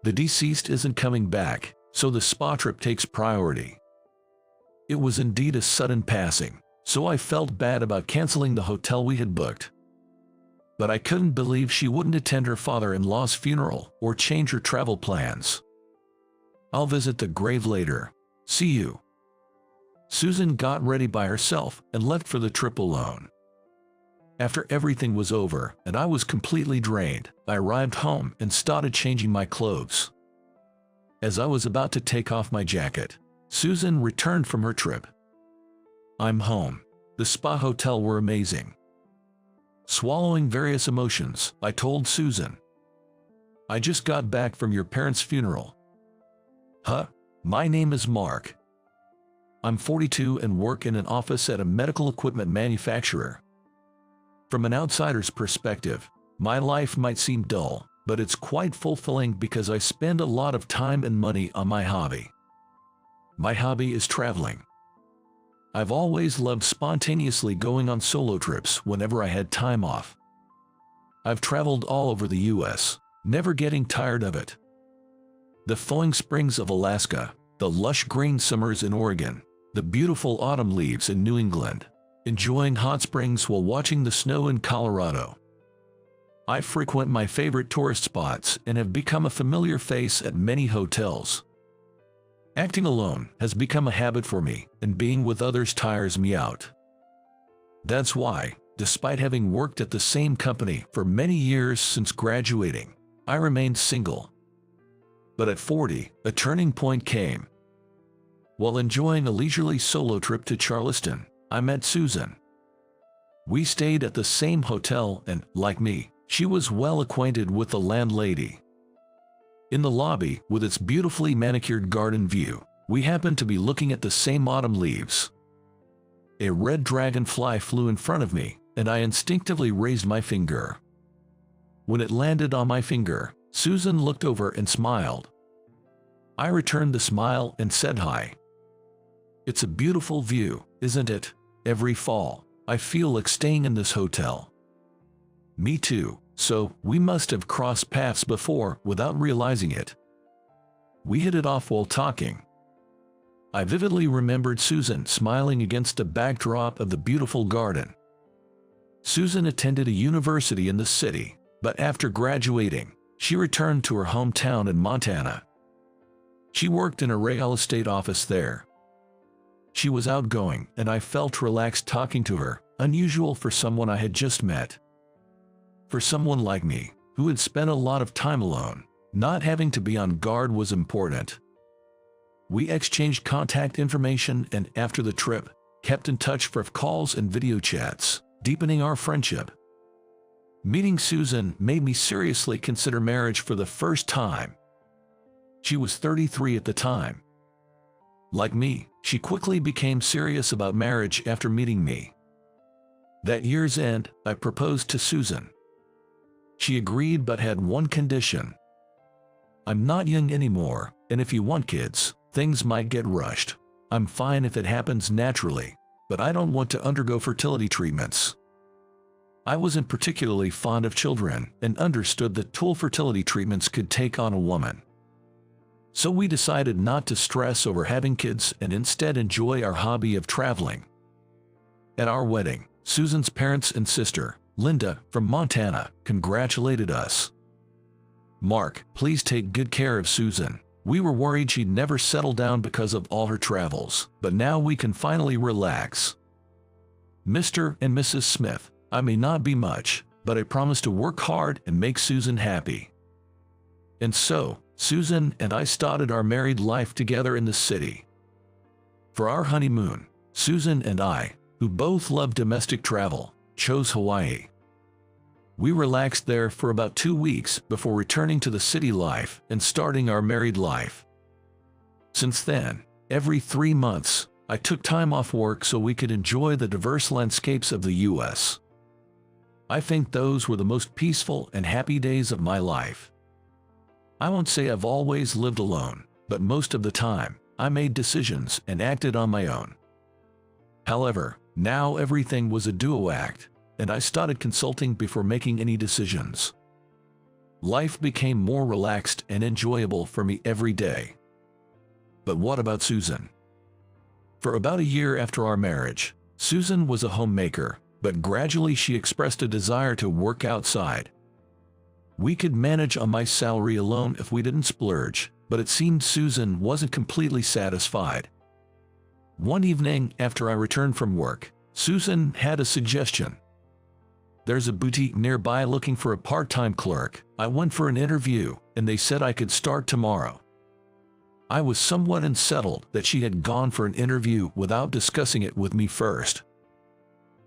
The deceased isn't coming back, so the spa trip takes priority. It was indeed a sudden passing, so I felt bad about canceling the hotel we had booked. But I couldn't believe she wouldn't attend her father-in-law's funeral or change her travel plans. I'll visit the grave later. See you. Susan got ready by herself and left for the trip alone. After everything was over and I was completely drained, I arrived home and started changing my clothes. As I was about to take off my jacket, Susan returned from her trip. I'm home. The spa hotel were amazing. Swallowing various emotions, I told Susan. I just got back from your parents' funeral. Huh? My name is Mark. I'm 42 and work in an office at a medical equipment manufacturer. From an outsider's perspective, my life might seem dull, but it's quite fulfilling because I spend a lot of time and money on my hobby. My hobby is traveling. I've always loved spontaneously going on solo trips whenever I had time off. I've traveled all over the US, never getting tired of it. The thawing springs of Alaska, the lush green summers in Oregon, the beautiful autumn leaves in New England, enjoying hot springs while watching the snow in Colorado. I frequent my favorite tourist spots and have become a familiar face at many hotels. Acting alone has become a habit for me, and being with others tires me out. That's why, despite having worked at the same company for many years since graduating, I remained single. But at 40, a turning point came. While enjoying a leisurely solo trip to Charleston, I met Susan. We stayed at the same hotel and, like me, she was well acquainted with the landlady. In the lobby, with its beautifully manicured garden view, we happened to be looking at the same autumn leaves. A red dragonfly flew in front of me, and I instinctively raised my finger. When it landed on my finger, Susan looked over and smiled. I returned the smile and said hi. It's a beautiful view, isn't it? Every fall, I feel like staying in this hotel. Me too, so we must have crossed paths before without realizing it. We hit it off while talking. I vividly remembered Susan smiling against the backdrop of the beautiful garden. Susan attended a university in the city, but after graduating, she returned to her hometown in Montana. She worked in a real estate office there. She was outgoing, and I felt relaxed talking to her, unusual for someone I had just met. For someone like me, who had spent a lot of time alone, not having to be on guard was important. We exchanged contact information and, after the trip, kept in touch for calls and video chats, deepening our friendship. Meeting Susan made me seriously consider marriage for the first time. She was 33 at the time. Like me, she quickly became serious about marriage after meeting me. That year's end, I proposed to Susan. She agreed but had one condition. I'm not young anymore, and if you want kids, things might get rushed. I'm fine if it happens naturally, but I don't want to undergo fertility treatments. I wasn't particularly fond of children and understood that tool fertility treatments could take on a woman. So we decided not to stress over having kids and instead enjoy our hobby of traveling. At our wedding, Susan's parents and sister, Linda, from Montana, congratulated us. Mark, please take good care of Susan. We were worried she'd never settle down because of all her travels, but now we can finally relax. Mr. and Mrs. Smith, I may not be much, but I promise to work hard and make Susan happy. And so, Susan and I started our married life together in the city. For our honeymoon, Susan and I, who both love domestic travel, chose Hawaii. We relaxed there for about 2 weeks before returning to the city life and starting our married life. Since then, every 3 months, I took time off work so we could enjoy the diverse landscapes of the US. I think those were the most peaceful and happy days of my life. I won't say I've always lived alone, but most of the time, I made decisions and acted on my own. However, now everything was a duo act, and I started consulting before making any decisions. Life became more relaxed and enjoyable for me every day. But what about Susan? For about a year after our marriage, Susan was a homemaker, but gradually she expressed a desire to work outside. We could manage on my salary alone if we didn't splurge, but it seemed Susan wasn't completely satisfied. One evening after I returned from work, Susan had a suggestion. There's a boutique nearby looking for a part-time clerk. I went for an interview, and they said I could start tomorrow. I was somewhat unsettled that she had gone for an interview without discussing it with me first.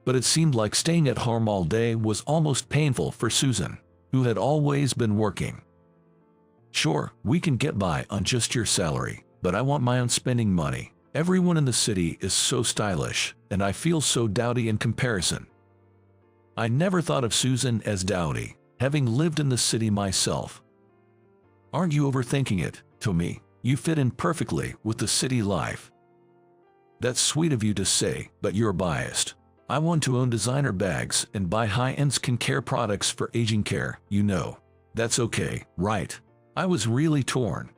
But it seemed like staying at home all day was almost painful for Susan, who had always been working. Sure, we can get by on just your salary, but I want my own spending money. Everyone in the city is so stylish, and I feel so dowdy in comparison. I never thought of Susan as dowdy, having lived in the city myself. Aren't you overthinking it? To me, you fit in perfectly with the city life. That's sweet of you to say, but you're biased. I want to own designer bags and buy high-end skincare products for aging care, you know. That's okay, right? I was really torn.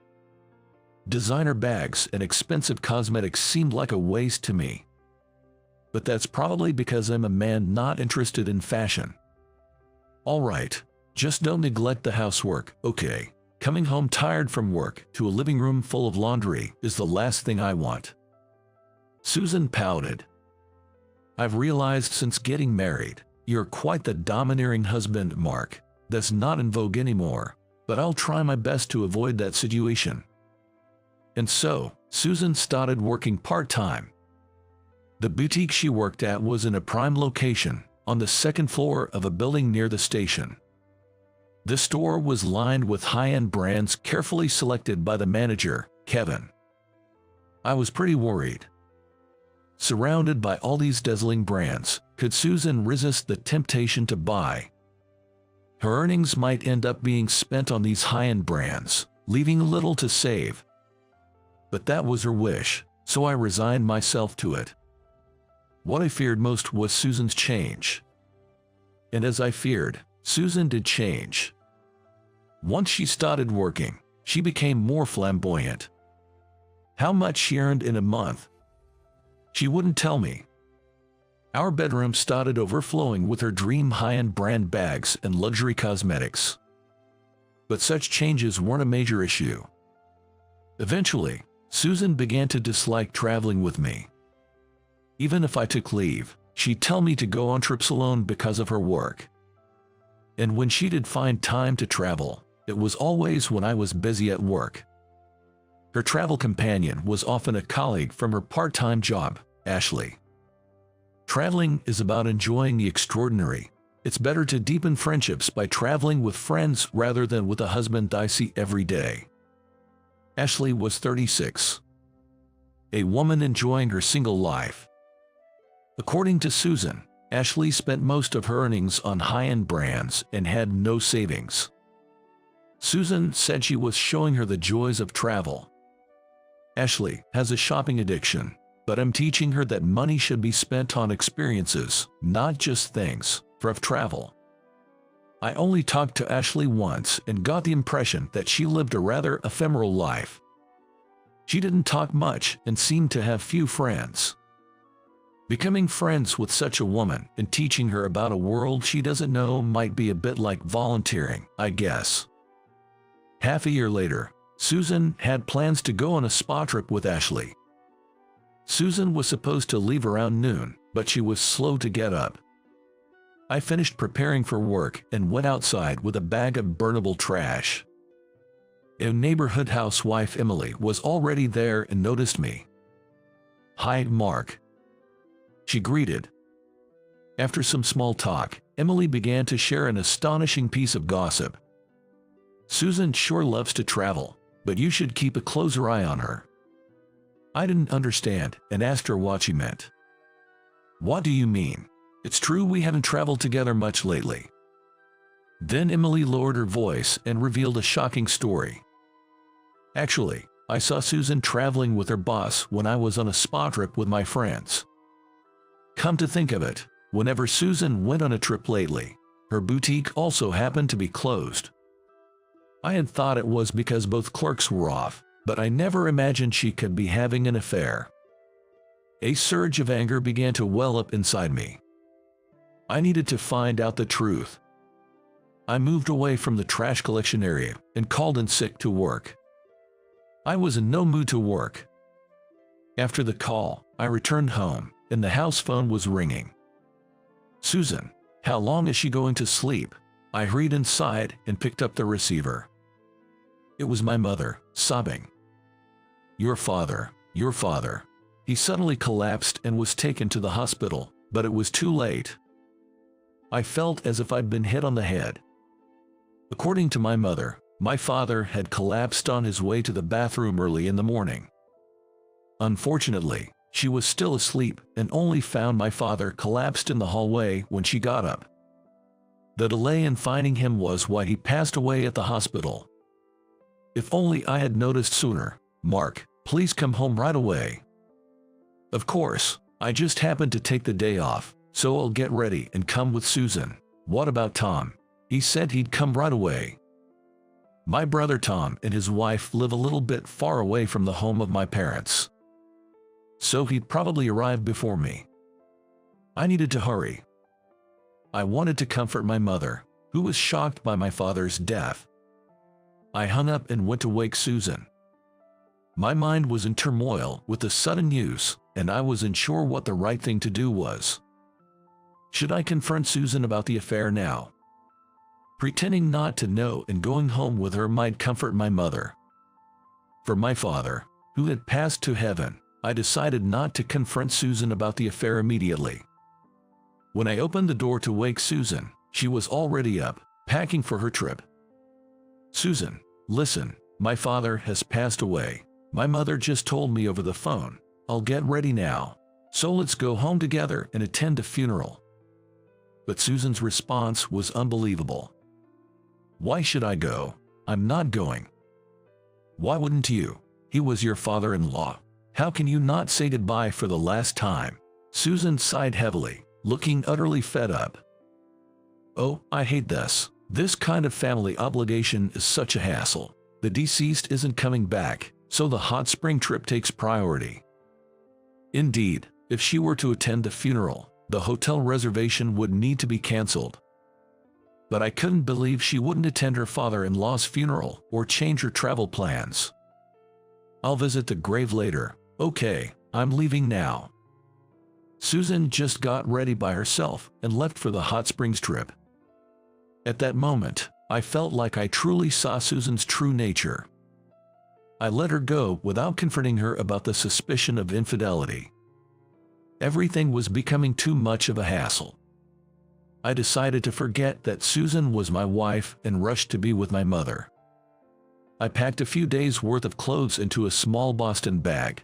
Designer bags and expensive cosmetics seemed like a waste to me. But that's probably because I'm a man not interested in fashion. All right, just don't neglect the housework, okay? Coming home tired from work to a living room full of laundry is the last thing I want. Susan pouted. I've realized since getting married, you're quite the domineering husband, Mark. That's not in vogue anymore, but I'll try my best to avoid that situation. And so, Susan started working part-time. The boutique she worked at was in a prime location, on the second floor of a building near the station. The store was lined with high-end brands carefully selected by the manager, Kevin. I was pretty worried. Surrounded by all these dazzling brands, could Susan resist the temptation to buy? Her earnings might end up being spent on these high-end brands, leaving little to save. But that was her wish, so I resigned myself to it. What I feared most was Susan's change. And as I feared, Susan did change. Once she started working, she became more flamboyant. How much she earned in a month? She wouldn't tell me. Our bedroom started overflowing with her dream high-end brand bags and luxury cosmetics. But such changes weren't a major issue. Eventually, Susan began to dislike traveling with me. Even if I took leave, she'd tell me to go on trips alone because of her work. And when she did find time to travel, it was always when I was busy at work. Her travel companion was often a colleague from her part-time job, Ashley. Traveling is about enjoying the extraordinary. It's better to deepen friendships by traveling with friends rather than with a husband I see every day. Ashley was 36. A woman enjoying her single life. According to Susan, Ashley spent most of her earnings on high-end brands and had no savings. Susan said she was showing her the joys of travel. Ashley has a shopping addiction, but I'm teaching her that money should be spent on experiences, not just things, for travel. I only talked to Ashley once and got the impression that she lived a rather ephemeral life. She didn't talk much and seemed to have few friends. Becoming friends with such a woman and teaching her about a world she doesn't know might be a bit like volunteering, I guess. Half a year later, Susan had plans to go on a spa trip with Ashley. Susan was supposed to leave around noon, but she was slow to get up. I finished preparing for work and went outside with a bag of burnable trash. A neighborhood housewife, Emily, was already there and noticed me. "Hi, Mark," she greeted. After some small talk, Emily began to share an astonishing piece of gossip. "Susan sure loves to travel, but you should keep a closer eye on her." I didn't understand and asked her what she meant. "What do you mean? It's true we haven't traveled together much lately." Then Emily lowered her voice and revealed a shocking story. "Actually, I saw Susan traveling with her boss when I was on a spa trip with my friends. Come to think of it, whenever Susan went on a trip lately, her boutique also happened to be closed. I had thought it was because both clerks were off, but I never imagined she could be having an affair. A surge of anger began to well up inside me. I needed to find out the truth. I moved away from the trash collection area and called in sick to work. I was in no mood to work. After the call, I returned home, and the house phone was ringing. "Susan, how long is she going to sleep?" I hurried inside and picked up the receiver. It was my mother, sobbing. Your father. He suddenly collapsed and was taken to the hospital, but it was too late. I felt as if I'd been hit on the head. According to my mother, my father had collapsed on his way to the bathroom early in the morning. Unfortunately, she was still asleep and only found my father collapsed in the hallway when she got up. The delay in finding him was why he passed away at the hospital. If only I had noticed sooner. "Mark, please come home right away." Of course, I just happened to take the day off, so I'll get ready and come with Susan. "What about Tom?" He said he'd come right away. My brother Tom and his wife live a little bit far away from the home of my parents, so he'd probably arrive before me. I needed to hurry. I wanted to comfort my mother, who was shocked by my father's death. I hung up and went to wake Susan. My mind was in turmoil with the sudden news, and I wasn't sure what the right thing to do was. Should I confront Susan about the affair now? Pretending not to know and going home with her might comfort my mother. For my father, who had passed to heaven, I decided not to confront Susan about the affair immediately. When I opened the door to wake Susan, she was already up, packing for her trip. "Susan, listen, my father has passed away. My mother just told me over the phone. I'll get ready now, so let's go home together and attend the funeral." But Susan's response was unbelievable. "Why should I go? I'm not going." "Why wouldn't you? He was your father-in-law. How can you not say goodbye for the last time?" Susan sighed heavily, looking utterly fed up. "Oh, I hate this. This kind of family obligation is such a hassle. The deceased isn't coming back, so the hot spring trip takes priority. Indeed, if she were to attend the funeral, the hotel reservation would need to be canceled. But I couldn't believe she wouldn't attend her father-in-law's funeral or change her travel plans. "I'll visit the grave later. Okay, I'm leaving now." Susan just got ready by herself and left for the hot springs trip. At that moment, I felt like I truly saw Susan's true nature. I let her go without confronting her about the suspicion of infidelity. Everything was becoming too much of a hassle. I decided to forget that Susan was my wife and rushed to be with my mother. I packed a few days' worth of clothes into a small Boston bag.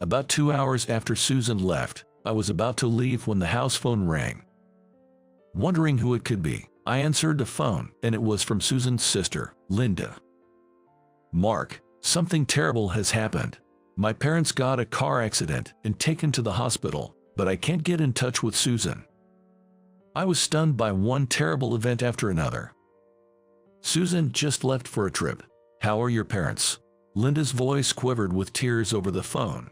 About 2 hours after Susan left, I was about to leave when the house phone rang. Wondering who it could be, I answered the phone, and it was from Susan's sister, Linda. "Mark, something terrible has happened. My parents got a car accident and taken to the hospital, but I can't get in touch with Susan." I was stunned by one terrible event after another. "Susan just left for a trip. How are your parents?" Linda's voice quivered with tears over the phone.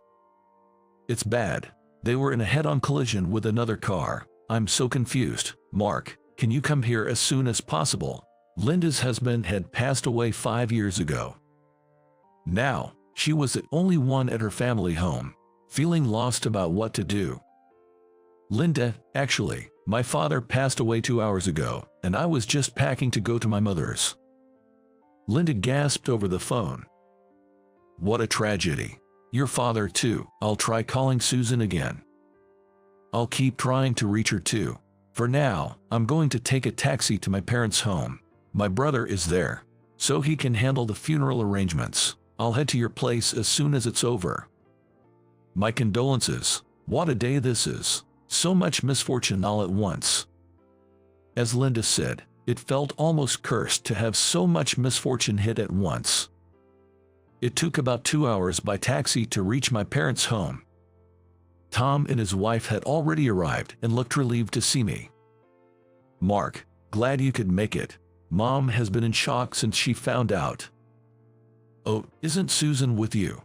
"It's bad. They were in a head-on collision with another car. I'm so confused. Mark, can you come here as soon as possible?" Linda's husband had passed away 5 years ago. Now, she was the only one at her family home, feeling lost about what to do. "Linda, actually, my father passed away 2 hours ago, and I was just packing to go to my mother's." Linda gasped over the phone. "What a tragedy. Your father too." I'll try calling Susan again. I'll keep trying to reach her too. For now, I'm going to take a taxi to my parents' home. My brother is there, so he can handle the funeral arrangements. I'll head to your place as soon as it's over. My condolences. What a day this is. So much misfortune all at once. As Linda said, it felt almost cursed to have so much misfortune hit at once. It took about 2 hours by taxi to reach my parents' home. Tom and his wife had already arrived and looked relieved to see me. "Mark, glad you could make it. Mom has been in shock since she found out. Oh, isn't Susan with you?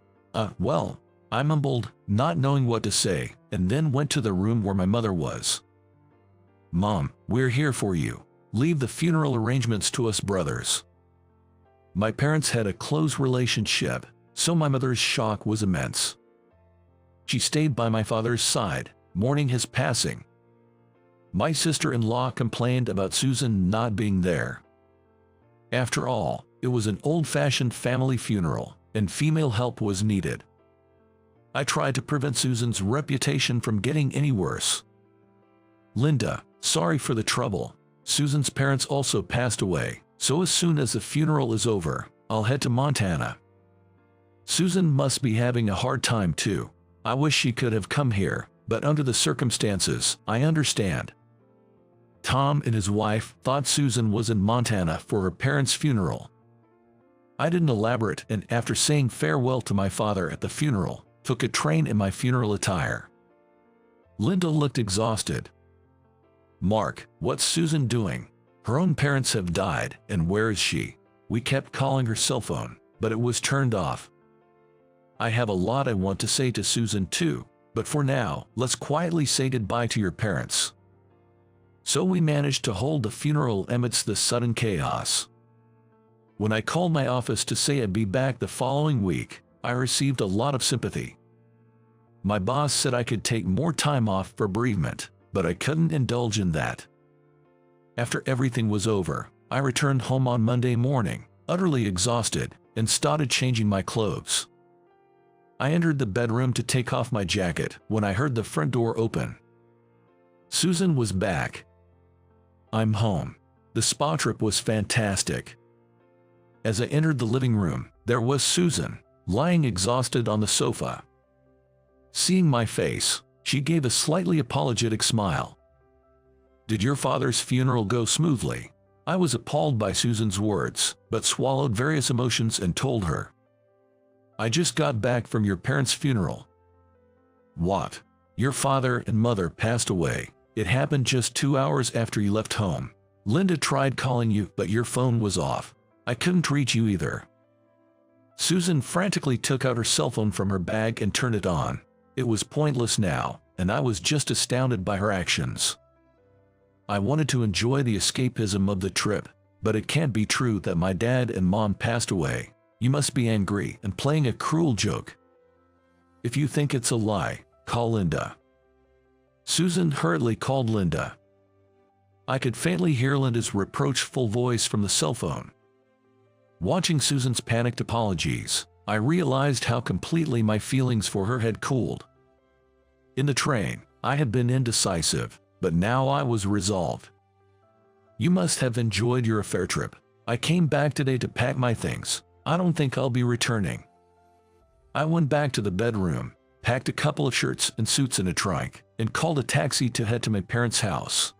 Well, I mumbled, not knowing what to say, and then went to the room where my mother was. Mom, we're here for you. Leave the funeral arrangements to us brothers. My parents had a close relationship, so my mother's shock was immense. She stayed by my father's side, mourning his passing. My sister-in-law complained about Susan not being there. After all, it was an old-fashioned family funeral, and female help was needed. I tried to prevent Susan's reputation from getting any worse. Linda, sorry for the trouble. Susan's parents also passed away, so as soon as the funeral is over, I'll head to Montana. Susan must be having a hard time too. I wish she could have come here, but under the circumstances, I understand. Tom and his wife thought Susan was in Montana for her parents' funeral. I didn't elaborate, and after saying farewell to my father at the funeral, took a train in my funeral attire. Linda looked exhausted. Mark, what's Susan doing? Her own parents have died, and where is she? We kept calling her cell phone, but it was turned off. I have a lot I want to say to Susan too, but for now, let's quietly say goodbye to your parents. So we managed to hold the funeral amidst the sudden chaos. When I called my office to say I'd be back the following week, I received a lot of sympathy. My boss said I could take more time off for bereavement, but I couldn't indulge in that. After everything was over, I returned home on Monday morning, utterly exhausted, and started changing my clothes. I entered the bedroom to take off my jacket when I heard the front door open. Susan was back. I'm home. The spa trip was fantastic. As I entered the living room, there was Susan, lying exhausted on the sofa. Seeing my face, she gave a slightly apologetic smile. Did your father's funeral go smoothly? I was appalled by Susan's words, but swallowed various emotions and told her. I just got back from your parents' funeral. What? Your father and mother passed away. It happened just 2 hours after you left home. Linda tried calling you, but your phone was off. I couldn't reach you either. Susan frantically took out her cell phone from her bag and turned it on. It was pointless now, and I was just astounded by her actions. I wanted to enjoy the escapism of the trip, but it can't be true that my dad and mom passed away. You must be angry and playing a cruel joke. If you think it's a lie, call Linda. Susan hurriedly called Linda. I could faintly hear Linda's reproachful voice from the cell phone. Watching Susan's panicked apologies, I realized how completely my feelings for her had cooled. In the train, I had been indecisive, but now I was resolved. You must have enjoyed your affair trip. I came back today to pack my things. I don't think I'll be returning. I went back to the bedroom, packed a couple of shirts and suits in a trunk, and called a taxi to head to my parents' house.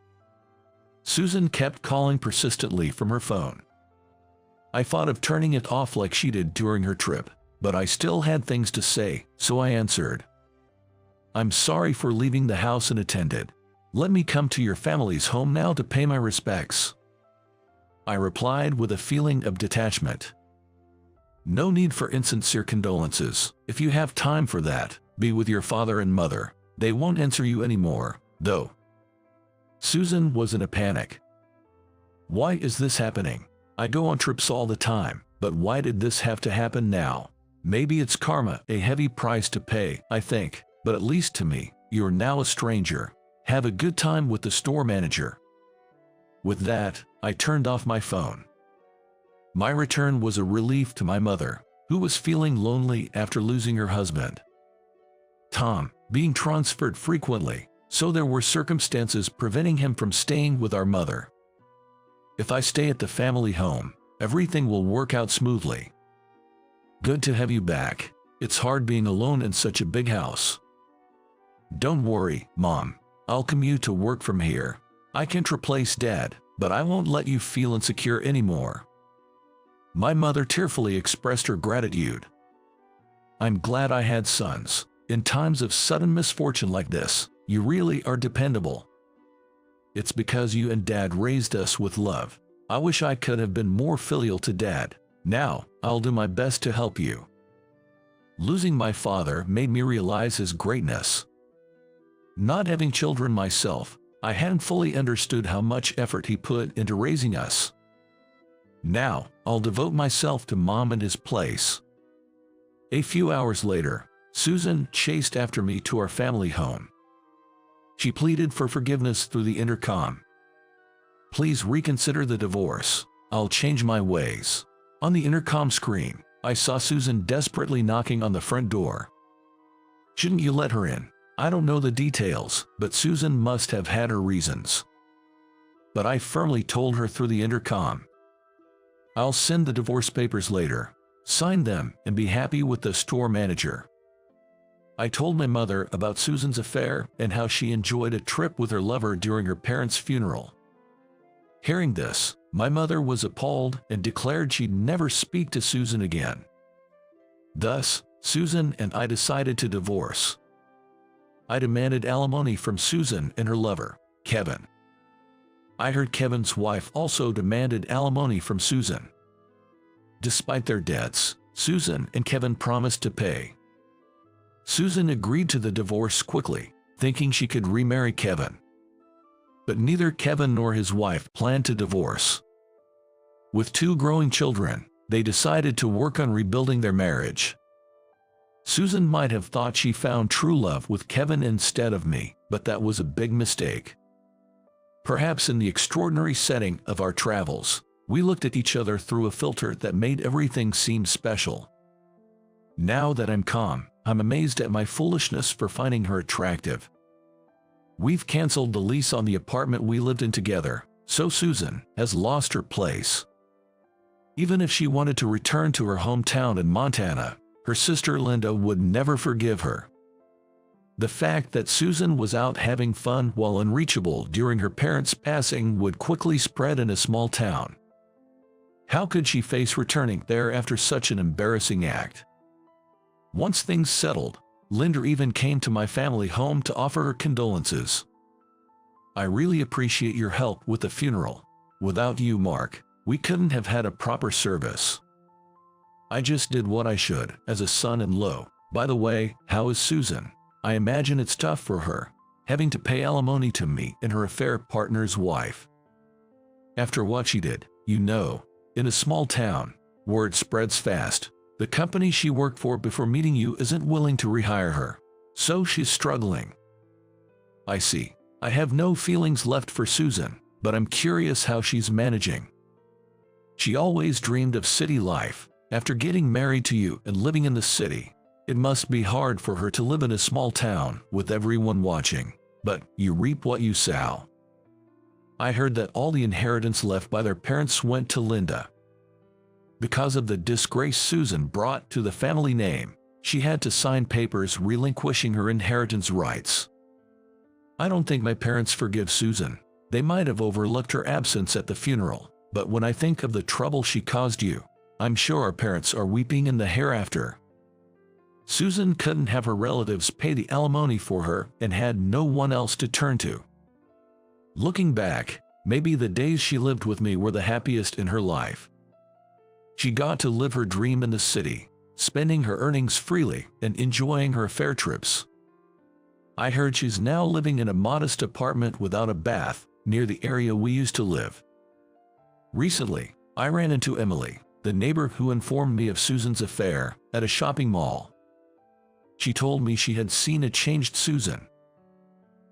Susan kept calling persistently from her phone. I thought of turning it off like she did during her trip, but I still had things to say, so I answered. I'm sorry for leaving the house unattended. Let me come to your family's home now to pay my respects. I replied with a feeling of detachment. No need for insincere condolences. If you have time for that, be with your father and mother. They won't answer you anymore, though. Susan was in a panic. Why is this happening? I go on trips all the time, but why did this have to happen now? Maybe it's karma, a heavy price to pay, I think, but at least to me, you're now a stranger. Have a good time with the store manager. With that, I turned off my phone. My return was a relief to my mother, who was feeling lonely after losing her husband, Tom, being transferred frequently, so there were circumstances preventing him from staying with our mother. If I stay at the family home, everything will work out smoothly. Good to have you back. It's hard being alone in such a big house. Don't worry, Mom. I'll commute to work from here. I can't replace Dad, but I won't let you feel insecure anymore. My mother tearfully expressed her gratitude. I'm glad I had sons. In times of sudden misfortune like this, you really are dependable. It's because you and Dad raised us with love. I wish I could have been more filial to Dad. Now, I'll do my best to help you. Losing my father made me realize his greatness. Not having children myself, I hadn't fully understood how much effort he put into raising us. Now, I'll devote myself to Mom and his place. A few hours later, Susan chased after me to our family home. She pleaded for forgiveness through the intercom. Please reconsider the divorce. I'll change my ways. On the intercom screen, I saw Susan desperately knocking on the front door. Shouldn't you let her in? I don't know the details, but Susan must have had her reasons. But I firmly told her through the intercom. I'll send the divorce papers later, sign them, and be happy with the store manager. I told my mother about Susan's affair and how she enjoyed a trip with her lover during her parents' funeral. Hearing this, my mother was appalled and declared she'd never speak to Susan again. Thus, Susan and I decided to divorce. I demanded alimony from Susan and her lover, Kevin. I heard Kevin's wife also demanded alimony from Susan. Despite their debts, Susan and Kevin promised to pay. Susan agreed to the divorce quickly, thinking she could remarry Kevin. But neither Kevin nor his wife planned to divorce. With 2 growing children, they decided to work on rebuilding their marriage. Susan might have thought she found true love with Kevin instead of me, but that was a big mistake. Perhaps in the extraordinary setting of our travels, we looked at each other through a filter that made everything seem special. Now that I'm calm, I'm amazed at my foolishness for finding her attractive. We've canceled the lease on the apartment we lived in together, so Susan has lost her place. Even if she wanted to return to her hometown in Montana, her sister Linda would never forgive her. The fact that Susan was out having fun while unreachable during her parents' passing would quickly spread in a small town. How could she face returning there after such an embarrassing act? Once things settled, Linda even came to my family home to offer her condolences. I really appreciate your help with the funeral. Without you, Mark, we couldn't have had a proper service. I just did what I should as a son-in-law. By the way, how is Susan? I imagine it's tough for her, having to pay alimony to me and her affair partner's wife. After what she did, you know, in a small town, word spreads fast. The company she worked for before meeting you isn't willing to rehire her, so she's struggling. I see. I have no feelings left for Susan, but I'm curious how she's managing. She always dreamed of city life. After getting married to you and living in the city, it must be hard for her to live in a small town with everyone watching, but you reap what you sow. I heard that all the inheritance left by their parents went to Linda. Because of the disgrace Susan brought to the family name, she had to sign papers relinquishing her inheritance rights. I don't think my parents forgive Susan. They might have overlooked her absence at the funeral, but when I think of the trouble she caused you, I'm sure our parents are weeping in the hereafter. Susan couldn't have her relatives pay the alimony for her and had no one else to turn to. Looking back, maybe the days she lived with me were the happiest in her life. She got to live her dream in the city, spending her earnings freely and enjoying her fair trips. I heard she's now living in a modest apartment without a bath near the area we used to live. Recently, I ran into Emily, the neighbor who informed me of Susan's affair, at a shopping mall. She told me she had seen a changed Susan.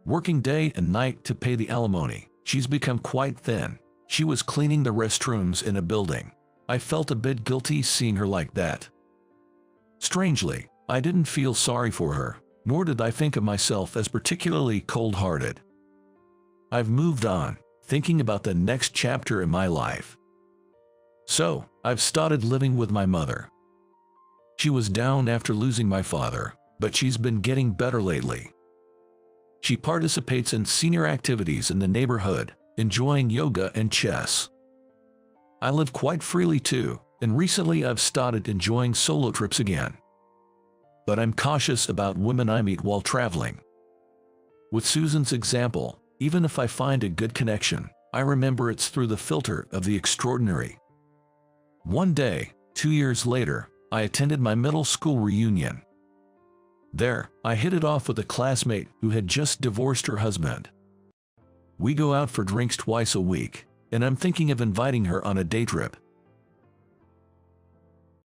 Working day and night to pay the alimony, she's become quite thin. She was cleaning the restrooms in a building. I felt a bit guilty seeing her like that. Strangely, I didn't feel sorry for her, nor did I think of myself as particularly cold-hearted. I've moved on, thinking about the next chapter in my life. So, I've started living with my mother. She was down after losing my father, but she's been getting better lately. She participates in senior activities in the neighborhood, enjoying yoga and chess. I live quite freely too, and recently I've started enjoying solo trips again. But I'm cautious about women I meet while traveling. With Susan's example, even if I find a good connection, I remember it's through the filter of the extraordinary. One day, 2 years later, I attended my middle school reunion. There, I hit it off with a classmate who had just divorced her husband. We go out for drinks twice a week, and I'm thinking of inviting her on a day trip.